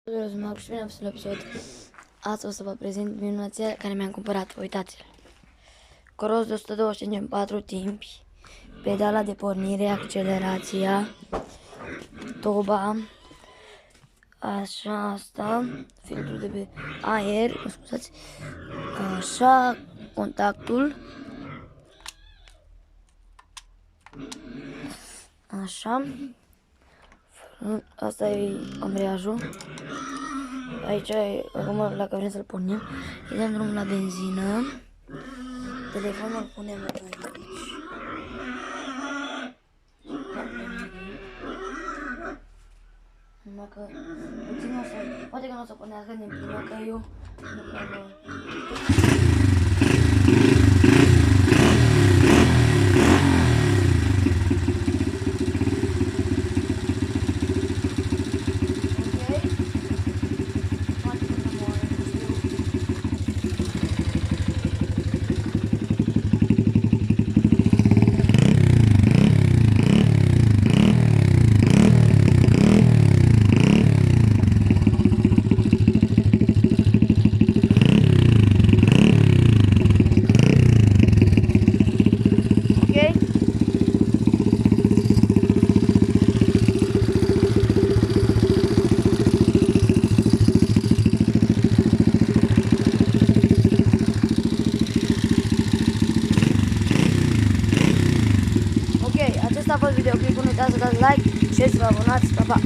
Marc și bine am la episod. Azi o să vă prezint minunația care mi-am cumpărat. Uitați-l. Coros de 125 în 4 timpi. Pedala de pornire, accelerația, toba, așa, asta, filtrul de aer, mă scuzați, așa, contactul, așa, asta e ambreiajul. Aici, acum, dacă vrem să-l punem, îi dăm drumul la benzină. Telefonul îl punem aici. Numai că puțin o să, poate că nu o să pornească din prima, că eu nu prea vă... Acesta a fost videoclipul, nu uitați să dați like și să vă abonați, pa, pa!